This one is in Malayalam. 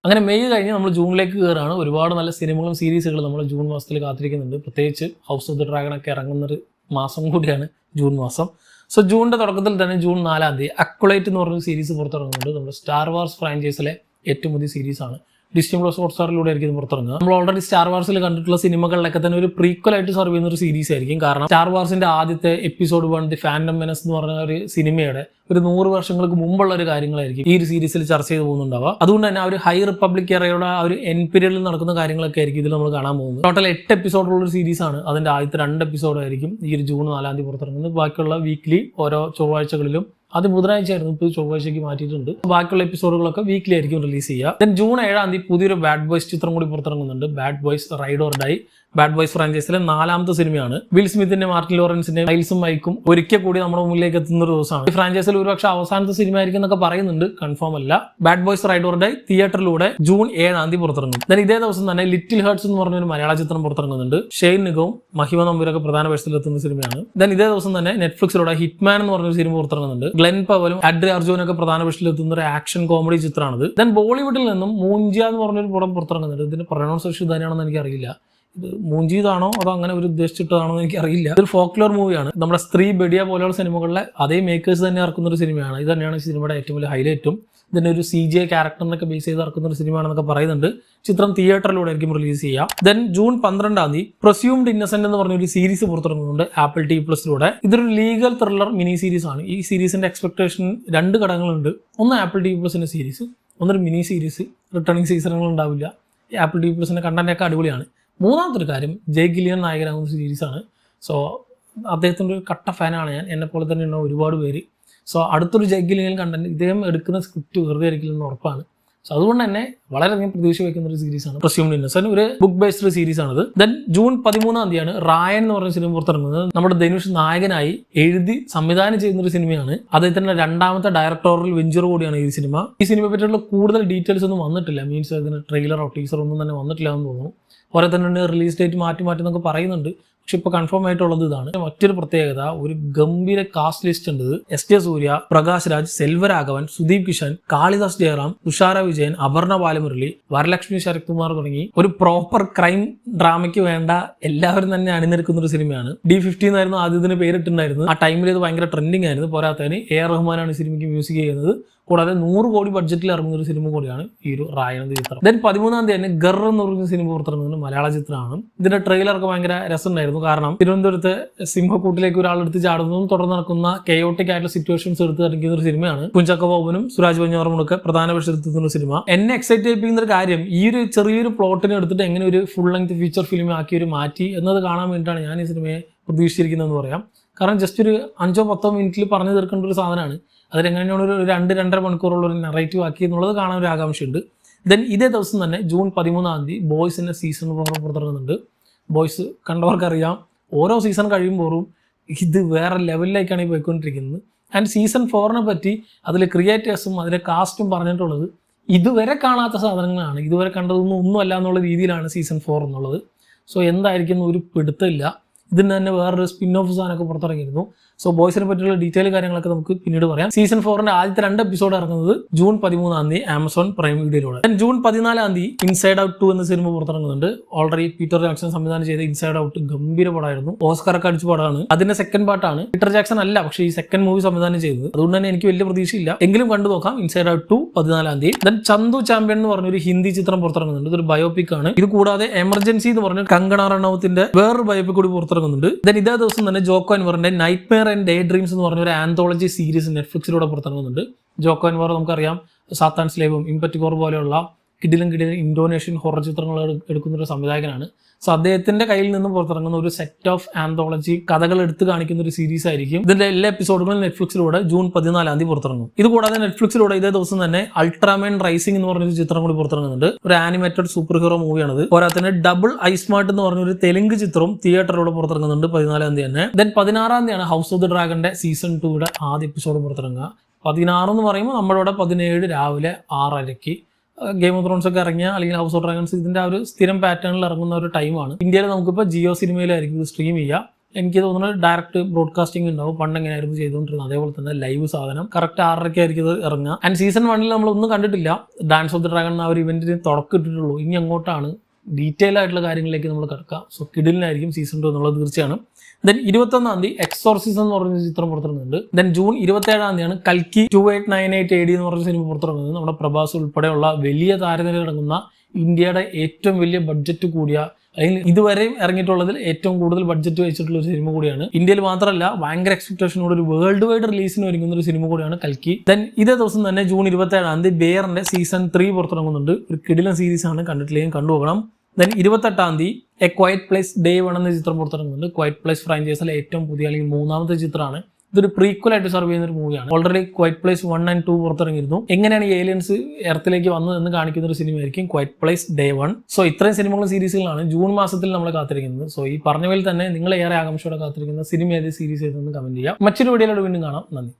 അങ്ങനെ മെയ് കഴിഞ്ഞ് നമ്മൾ ജൂണിലേക്ക് കയറുകയാണ്. ഒരുപാട് നല്ല സിനിമകളും സീരീസുകളും നമ്മൾ ജൂൺ മാസത്തിൽ കാത്തിരിക്കുന്നുണ്ട്. പ്രത്യേകിച്ച് ഹൗസ് ഓഫ് ദി ഡ്രാഗൺ ഒക്കെ ഇറങ്ങുന്നൊരു മാസം കൂടിയാണ് ജൂൺ മാസം. സോ ജൂണിൻ്റെ തുടക്കത്തിൽ തന്നെ ജൂൺ 4-ാം തീയതി അക്വലൈറ്റ് എന്ന് പറഞ്ഞൊരു സീരീസ് പുറത്തിറങ്ങുന്നുണ്ട്. നമ്മുടെ സ്റ്റാർ വാർസ് ഫ്രാഞ്ചൈസിലെ ഏറ്റവും പുതിയ സീരീസാണ്. ഡിസ്നി പ്ലസ് ഹോട്ട്സ്റ്റാറിലൂടെ ആയിരിക്കും പുറത്തിറങ്ങുക. നമ്മൾ ഓൾറെഡി സ്റ്റാർ വാർസിൽ കണ്ടിട്ടുള്ള സിനിമകളിലൊക്കെ തന്നെ ഒരു പ്രീക്വൽ ആയിട്ട് സർവ് ചെയ്യുന്ന ഒരു സീരീസ് ആയിരിക്കും. കാരണം സ്റ്റാർ വാർസിന്റെ ആദ്യത്തെ എപ്പിസോഡ് 1 ദി ഫാൻറ്റം മെനസ് എന്ന് പറഞ്ഞ ഒരു സിനിമയുടെ ഒരു 100 വർഷങ്ങൾക്ക് മുമ്പുള്ള ഒരു കാര്യങ്ങളായിരിക്കും ഈ ഒരു സീരീസിൽ ചർച്ച ചെയ്ത് പോകുന്നുണ്ടാവുക. അതുകൊണ്ട് തന്നെ ആ ഒരു ഹൈ റിപ്പബ്ലിക് എറയുടെ ആ ഒരു എൻപീരിയലിൽ നടക്കുന്ന കാര്യങ്ങളൊക്കെ ആയിരിക്കും ഇതിൽ നമ്മൾ കാണാൻ പോകുന്നത്. ടോട്ടൽ 8 എപ്പിസോഡുള്ള ഒരു സീരീസാണ്. അതിന്റെ ആദ്യത്തെ 2 എപ്പിസോഡായിരിക്കും ഈ ഒരു ജൂൺ 4-ാം തീയതി പുറത്തിറങ്ങുന്നത്. ബാക്കിയുള്ള വീക്ക്ലി ഓരോ ചൊവ്വാഴ്ചകളിലും അത് ബുധനാഴ്ചയായിരുന്നു, ഇപ്പോൾ ചൊവ്വാഴ്ചയ്ക്ക് മാറ്റിയിട്ടുണ്ട്. ബാക്കിയുള്ള എപ്പിസോഡുകളൊക്കെ വീക്ക്ലി ആയിരിക്കും റിലീസ് ചെയ്യുക. ദെൻ ജൂൺ 7-ാം തീയതി പുതിയൊരു ബാഡ് ബോയ്സ് ചിത്രം കൂടി പുറത്തിറങ്ങുന്നുണ്ട്. Bad boys ride or die. Bad boys ഫ്രാഞ്ചൈസിലെ 4-ാമത്തെ സിനിമയാണ്. വിൽ സ്മിത്തിന്റെ, മാർട്ടിൻ ലോറൻസിന്റെ, മൈൽസും മൈക്കും ഒരിക്കൽ കൂടി നമ്മുടെ മുന്നിലേക്ക് എത്തുന്ന ഒരു ദിവസമാണ്. ഈ ഫ്രാഞ്ചൈസിൽ ഒരുപക്ഷെ അവസാനത്തെ സിനിമ ആയിരിക്കും എന്നൊക്കെ പറയുന്നുണ്ട്, കൺഫേം അല്ല. Bad boys ride or die തിയേറ്ററിലൂടെ ജൂൺ 7-ാം തീയതി പുറത്തിറങ്ങും. ദെൻ ഇതേ ദിവസം തന്നെ ലിറ്റിൽ ഹേർട്സ് എന്ന് പറഞ്ഞൊരു മലയാള ചിത്രം പുറത്തിറങ്ങുന്നുണ്ട്. ഷെയ്ൻ നിഗവും മഹിമ നമ്പൂരൊക്കെ പ്രധാന വേഷത്തിലെത്തുന്ന സിനിമയാണ്. ദെൻ ഇതേ ദിവസം തന്നെ നെറ്റ്ഫ്ലിക്സിലൂടെ ഹിറ്റ്മാൻ എന്ന് പറഞ്ഞൊരു സിനിമ പുറത്തിറങ്ങുന്നുണ്ട്. ഗ്ലെൻ പവലും അഡ്രി അർജുനൊക്കെ പ്രധാന വേഷത്തിലെത്തുന്ന ഒരു ആക്ഷൻ കോമഡി ചിത്രമാണിത്. ദെൻ ബോളിവുഡിൽ നിന്നും മൂഞ്ചിയ എന്ന് പറഞ്ഞൊരു പടം പുറത്തിറങ്ങുന്നുണ്ട്. ഇതിന്റെ പ്രൊനൗൺസിയേഷൻ ഇതാണെന്ന് എനിക്കറിയില്ല. ഇത് മൂഞ്ചീതാണോ അതോ അങ്ങനെ ഒരു ഉദ്ദേശിച്ചിട്ടാണോ എന്ന് എനിക്കറിയില്ല. ഇതൊരു ഫോക്ലോർ മൂവിയാണ്. നമ്മുടെ സ്ത്രീ ബെഡിയ പോലെയുള്ള സിനിമകളിലെ അതേ മേക്കേഴ്സ് തന്നെ ഇറക്കുന്ന ഒരു സിനിമയാണ്. ഇത് തന്നെയാണ് ഈ സിനിമയുടെ ഏറ്റവും വലിയ ഹൈലൈറ്റും. ഇതിന്റെ ഒരു CGI ക്യാരക്ടറിനൊക്കെ ബേസ് ചെയ്ത് ഇറക്കുന്ന ഒരു സിനിമയാണെന്നൊക്കെ പറയുന്നുണ്ട്. ചിത്രം തിയേറ്ററിലൂടെ ആയിരിക്കും റിലീസ് ചെയ്യുക. ദെൻ ജൂൺ 12-ാം തീയതി പ്രസ്യൂംഡ് ഇന്നസെന്റ് എന്ന് പറഞ്ഞ ഒരു സീരീസ് പുറത്തിറങ്ങുന്നുണ്ട് ആപ്പിൾ TV+ലൂടെ. ഇതൊരു ലീഗൽ ത്രില്ലർ മിനി സീരീസ് ആണ്. ഈ സീരീസിന്റെ എക്സ്പെക്ടേഷൻ 2 ഘടകങ്ങളുണ്ട്. ഒന്ന് ആപ്പിൾ TV+ന്റെ സീരീസ്, ഒന്നൊരു മിനി സീരീസ്. റിട്ടേണിംഗ് സീസണുകൾ ഉണ്ടാവില്ല. ഈ ആപ്പിൾ TV+ന്റെ കണ്ടന്റൊക്കെ അടിപൊളിയാണ്. മൂന്നാമത്തെ ഒരു കാര്യം, ജയ് ഗില്ലിയൻ നായകനാകുന്ന സീരീസാണ്. സോ അദ്ദേഹത്തിൻ്റെ ഒരു കട്ട ഫാനാണ് ഞാൻ. എന്നെപ്പോലെ തന്നെ ഉള്ള ഒരുപാട് പേര്. സോ അടുത്തൊരു ജയ് ഗില്ലിയൻ കണ്ടന്റ് ഇദ്ദേഹം എടുക്കുന്ന സ്ക്രിപ്റ്റ് വെറുതെ ആയിരിക്കില്ലെന്ന് ഉറപ്പാണ്. സോ അതുകൊണ്ട് തന്നെ വളരെയധികം പ്രതീക്ഷ വയ്ക്കുന്ന ഒരു സീരീസാണ് പ്രസ്യൂംഡ് ഇന്നസെന്റ്. ഒരു ബുക്ക് ബേസ്ഡ് സീരീസാണിത്. ദെൻ ജൂൺ 13-ാം തീയതിയാണ് റായൻ എന്ന് പറഞ്ഞ സിനിമ പുറത്തിറങ്ങുന്നത്. നമ്മുടെ ധനുഷ് നായകനായി എഴുതി സംവിധാനം ചെയ്യുന്ന ഒരു സിനിമയാണ്. അദ്ദേഹത്തിന്റെ 2ാമത്തെ ഡയറക്ടോറിയൽ വെഞ്ചർ കൂടിയാണ് ഈ സിനിമ. ഈ സിനിമയെ പറ്റിയുള്ള കൂടുതൽ ഡീറ്റെയിൽസ് ഒന്നും വന്നിട്ടില്ല. മീൻസ് അതിന് ട്രെയിലറോ ടീസറോ ഒന്നും തന്നെ വന്നിട്ടില്ല എന്ന് തോന്നുന്നു. കുറെ തന്നെ റിലീസ് ഡേറ്റ് മാറ്റി എന്നൊക്കെ പറയുന്നുണ്ട്. പക്ഷെ ഇപ്പോൾ കൺഫേം ആയിട്ടുള്ളത് ഇതാണ്. മറ്റൊരു പ്രത്യേകത, ഒരു ഗംഭീര കാസ്റ്റ് ലിസ്റ്റ് ഉണ്ട്. SJ സൂര്യ, പ്രകാശ് രാജ്, സെൽവരാഘവൻ, സുദീപ് കിഷൻ, കാളിദാസ് ജയറാം, തുഷാര വിജയൻ, അപർണ ബാലമുരളി, വരലക്ഷ്മി ശരത് കുമാർ തുടങ്ങി ഒരു പ്രോപ്പർ ക്രൈം ഡ്രാമയ്ക്ക് വേണ്ട എല്ലാവരും തന്നെ അണിനിരക്കുന്ന ഒരു സിനിമയാണ്. D50 എന്നായിരുന്നു ആദ്യത്തിന് പേരിട്ടുണ്ടായിരുന്നു. ആ ടൈമിൽ ഇത് ഭയങ്കര ട്രെൻഡിങ് ആയിരുന്നു. പോരാത്തതിന് AR റഹ്മാനാണ് ഈ സിനിമയ്ക്ക് മ്യൂസിക് ചെയ്യുന്നത്. കൂടാതെ 100 കോടി ബഡ്ജറ്റിൽ ഇറങ്ങുന്ന ഒരു സിനിമ കൂടിയാണ് ഈ ഒരു റായൻ എന്ന ചിത്രം. ദെൻ 13-ാം തീയതി തന്നെ ഗർ എന്ന് പറയുന്ന സിനിമ പുറത്തിറങ്ങുന്നത് മലയാള ചിത്രമാണ്. ഇതിന്റെ ട്രെയിലറൊക്കെ ഭയങ്കര രസമുണ്ടായിരുന്നു. കാരണം തിരുവനന്തപുരത്ത് സിംഹക്കൂട്ടിലേക്ക് ഒരാളെടുത്ത് ചാടുന്നതും തുടർന്ന് നടക്കുന്ന കെയോട്ടിക് ആയിട്ടുള്ള സിറ്റുവേഷൻസ് എടുത്ത് കാണിക്കുന്ന ഒരു സിനിമയാണ്. കുഞ്ചാക്കോ ബോബനും സുരാജ് വെഞ്ഞാറമ്മൂടൊക്കെ പ്രധാന വേഷത്തിലെത്തുന്ന ഒരു സിനിമ. എന്നെ എക്സൈറ്റ് ചെയ്യിപ്പിക്കുന്ന ഒരു കാര്യം, ഈ ഒരു ചെറിയൊരു പ്ലോട്ടിനെ എടുത്തിട്ട് എങ്ങനെ ഒരു ഫുൾ ലെങ്ത് ഫീച്ചർ ഫിലിം ആക്കി ഒരു മാറ്റി എന്നത് കാണാൻ വേണ്ടിയിട്ടാണ് ഞാൻ ഈ സിനിമയെ പ്രതീക്ഷിച്ചിരിക്കുന്നതെന്ന് പറയാം. കാരണം ജസ്റ്റ് ഒരു 5-10 മിനിറ്റിൽ പറഞ്ഞു തീർക്കേണ്ട ഒരു സാധനമാണ്. അതിലെങ്ങനെയാണ് ഒരു 2-2.5 മണിക്കൂറുള്ള ഒരു നെറേറ്റീവ് ആക്കി എന്നുള്ളത് കാണാൻ ഒരു ആകാംക്ഷയുണ്ട്. ദെൻ ഇതേ ദിവസം തന്നെ ജൂൺ 13-ാം തീയതി ബോയ്സിൻ്റെ സീസൺ പുറത്തിറങ്ങുന്നുണ്ട്. ബോയ്സ് കണ്ടവർക്കറിയാം, ഓരോ സീസൺ കഴിയുമ്പോഴും ഇത് വേറെ ലെവലിലേക്കാണ് ഈ പോയിക്കൊണ്ടിരിക്കുന്നത്. ആൻഡ് സീസൺ 4-നെ പറ്റി അതിലെ ക്രിയേറ്റേഴ്സും അതിലെ കാസ്റ്റും പറഞ്ഞിട്ടുള്ളത് ഇതുവരെ കാണാത്ത സാധനങ്ങളാണ്. ഇതുവരെ കണ്ടതൊന്നും അല്ല എന്നുള്ള രീതിയിലാണ് സീസൺ 4 എന്നുള്ളത്. സോ എന്തായിരിക്കും ഒരു പിടുത്തമില്ല. ഇതിന് തന്നെ വേറൊരു സ്പിൻ ഓഫ് സാധനമൊക്കെ പുറത്തിറങ്ങിയിരുന്നു. സോ ബോയ്സിനെ പറ്റിയുള്ള ഡീറ്റെയിൽ കാര്യങ്ങളൊക്കെ നമുക്ക് പിന്നീട് പറയാം. സീസൺ 4-ന്റെ ആദ്യത്തെ 2 എപ്പിസോഡ് ഇറങ്ങുന്നത് ജൂൺ 13-ാം തീയതി ആമസോൺ പ്രൈം വീഡിയോയിലൂടെ. ജൂൺ 14-ാം തീയതി ഇൻസൈഡ് ഔട്ട് 2 എന്ന സിനിമ പുറത്തിറങ്ങുന്നുണ്ട്. ഓൾറെഡി പീറ്റർ ജാക്സൺ സംവിധാനം ചെയ്ത ഇൻസൈഡ് ഔട്ട് ഗംഭീര പടമായിരുന്നു. ഓസ്കാറൊക്കെ അടിച്ച പടമാണ്. അതിന്റെ സെക്കൻഡ് പാർട്ടാണ്. പീറ്റർ ജാക്സൺ അല്ല, പക്ഷേ ഈ സെക്കൻഡ് മൂവി സംവിധാനം ചെയ്തത്. അതുകൊണ്ട് തന്നെ എനിക്ക് വലിയ പ്രതീക്ഷയില്ല, എങ്കിലും കണ്ടു നോക്കാം. ഇൻസൈഡ് ഔട്ട് 2 14-ാം തീയതി. ദെൻ ചന്തു ചാമ്പ്യൻ എന്ന് പറഞ്ഞൊരു ഹിന്ദി ചിത്രം പുറത്തിറങ്ങുന്നുണ്ട്. ഇതൊരു ബയോപിക് ആണ്. ഇത് കൂടാതെ എമർജൻസി എന്ന് പറഞ്ഞ കങ്കണ റണൌത്തിന്റെ വേറൊരു ബയോപിക് കൂടി പുറത്തിറങ്ങുന്നുണ്ട്. ദെൻ ഇതേ ദിവസം തന്നെ ജോക്കോ അൻവറിന്റെ night Meyer and day dreams എന്ന് പറഞ്ഞ ഒരു ആന്തോളജി സീരീസ് നെറ്റ്ഫ്ലിക്സിലൂടെ പുറത്തിറങ്ങുന്നുണ്ട്. ജോക്കോ അൻവർ നമുക്കറിയാം, സാത്താൻ സ്ലേവും ഇംപറ്റിക്കോർ പോലെയുള്ള കിടിലും ഇന്തോനേഷ്യൻ ഹൊറർ ചിത്രങ്ങൾ എടുക്കുന്ന ഒരു സംവിധായകനാണ്. സോ അദ്ദേഹത്തിന്റെ കയ്യിൽ നിന്നും പുറത്തിറങ്ങുന്ന ഒരു സെറ്റ് ഓഫ് ആന്തോളജി കഥകൾ എടുത്ത് കാണിക്കുന്ന ഒരു സീരീസ് ആയിരിക്കും. ഇതിന്റെ എല്ലാ എപ്പിസോഡുകളും നെറ്റ്ഫ്ലിക്സിലൂടെ ജൂൺ 14-ാം തീയതി പുറത്തിറങ്ങും. ഇത് കൂടാതെ നെറ്റ്ഫ്ലിക്സിലൂടെ ഇതേ ദിവസം തന്നെ അൾട്രാമാൻ റൈസിംഗ് എന്ന് പറഞ്ഞൊരു ചിത്രം കൂടി പുറത്തിറങ്ങുന്നുണ്ട്. ഒരു ആനിമേറ്റഡ് സൂപ്പർ ഹീറോ മൂവിയാണത്. പോരാത്തന്നെ ഡബിൾ ഐ സ്മാർട്ട് എന്ന് പറഞ്ഞൊരു തെലുങ്ക് ചിത്രവും തിയേറ്ററിലൂടെ പുറത്തിറങ്ങുന്നുണ്ട് 14-ാം തീയതി തന്നെ. ദെൻ 16-ാം തീയതിയാണ് ഹൗസ് ഓഫ് ദി ഡ്രാഗന്റെ സീസൺ 2-യുടെ ആദ്യ എപ്പിസോഡ് പുറത്തിറങ്ങുക. 16 എന്ന് പറയുമ്പോൾ നമ്മളിവിടെ 17 രാവിലെ 6:30 ഗെയിം ഓഫ് ത്രോൺസ് ഒക്കെ ഇറങ്ങിയ അല്ലെങ്കിൽ ഹൗസ് ഓഫ് ഡ്രാഗൺസ് ഇതിന്റെ ആ ഒരു സ്ഥിരം പാറ്റേണിൽ ഇറങ്ങുന്ന ഒരു ടൈമാണ്. ഇന്ത്യയിൽ നമുക്കിപ്പോൾ ജിയോ സിനിമയിലായിരിക്കും ഇത് സ്ട്രീം ചെയ്യുക. എനിക്ക് തോന്നുന്നത് ഡയറക്റ്റ് ബ്രോഡ്കാസ്റ്റിംഗ് ഉണ്ടാവും. പണ്ട് എങ്ങനെയായിരുന്നു ചെയ്തുകൊണ്ടിരുന്നത് അതേപോലെ തന്നെ ലൈവ് സാധനം കറക്റ്റ് 6:30 ആയിരിക്കും ഇത് ഇറങ്ങുക. ആൻഡ് സീസൺ 1 നമ്മളൊന്നും കണ്ടിട്ടില്ല. ഡാൻസ് ഓഫ് ദി ഡ്രാഗൺ ആ ഒരു ഇവന്റിന് തുടക്കം ഇട്ടിട്ടുള്ളൂ. ഇനി അങ്ങോട്ടാണ് ഡീറ്റെയിൽ ആയിട്ടുള്ള കാര്യങ്ങളിലേക്ക് നമ്മൾ കിടക്കുക. സോ കിഡിലിനായിരിക്കും സീസൺ 2 എന്നുള്ളത് തീർച്ചയാണ്. ദെൻ 21-ാം തീയതി എക്സോർസിസം എന്ന് പറഞ്ഞ ചിത്രം പുറത്തിറങ്ങുന്നുണ്ട്. ദെൻ ജൂൺ 27-ാം തീയതിയാണ് കൽക്കി 2898 AD എന്ന് പറഞ്ഞ സിനിമ പുറത്തിറങ്ങുന്നത്. നമ്മുടെ പ്രഭാസ് ഉൾപ്പെടെയുള്ള വലിയ താരനിരയിൽ അടങ്ങുന്ന ഇന്ത്യയുടെ ഏറ്റവും വലിയ ബഡ്ജറ്റ് കൂടിയ അല്ലെങ്കിൽ ഇതുവരെയും ഇറങ്ങിയിട്ടുള്ളതിൽ ഏറ്റവും കൂടുതൽ ബഡ്ജറ്റ് വെച്ചിട്ടുള്ള ഒരു സിനിമ കൂടിയാണ്. ഇന്ത്യയിൽ മാത്രമല്ല ഭയങ്കര എക്സ്പെക്ടേഷനോട് ഒരു വേൾഡ് വൈഡ് റിലീസിന് ഒരുങ്ങുന്ന ഒരു സിനിമ കൂടിയാണ് കൽക്കി. ദെൻ ഇതേ ദിവസം തന്നെ ജൂൺ 27-ാം തീയതി ബെയറിന്റെ സീസൺ 3 പുറത്തിറങ്ങുന്നുണ്ട്. ഒരു കിടിലൻ സീരീസ് ആണ്, കണ്ടിട്ടില്ലെങ്കിൽ കണ്ടുപോകണം. ദെൻ 28-ാം തീയതി എ ക്വയറ്റ് പ്ലേസ് ഡേ 1 എന്ന ചിത്രം പുറത്തിറങ്ങുന്നുണ്ട്. ക്വയറ്റ് പ്ലേസ് ഫ്രാഞ്ചൈസിലെ ഏറ്റവും പുതിയ അല്ലെങ്കിൽ 3ാമത്തെ ചിത്രമാണ്. ഇതൊരു പ്രീക്വൽ ആയിട്ട് സർവ് ചെയ്യുന്ന ഒരു മൂവിയാണ്. Already quiet place 1 and 2 പുറത്തിറങ്ങിയിരുന്നു. എങ്ങനെയാണ് ഈ ഏലിയൻസ് എർത്തിലേക്ക് വന്നതെന്ന് കാണിക്കുന്ന ഒരു സിനിമയായിരിക്കും ക്വയറ്റ് പ്ലേസ് ഡേ 1. സോ ഇത്രയും സിനിമകളും സീരീസുകളാണ് ജൂൺ മാസത്തിൽ നമ്മൾ കാത്തിരിക്കുന്നത്. സോ ഈ പറഞ്ഞവയിൽ തന്നെ നിങ്ങൾ ഏറെ ആകാംക്ഷയോടെ കാത്തിരിക്കുന്ന സിനിമ ഏത്, സീരീസ് ഏതെന്ന് കമന്റ് ചെയ്യാം. മറ്റൊരു വീഡിയോയിലൂടെ വീണ്ടും കാണാം. നന്ദി.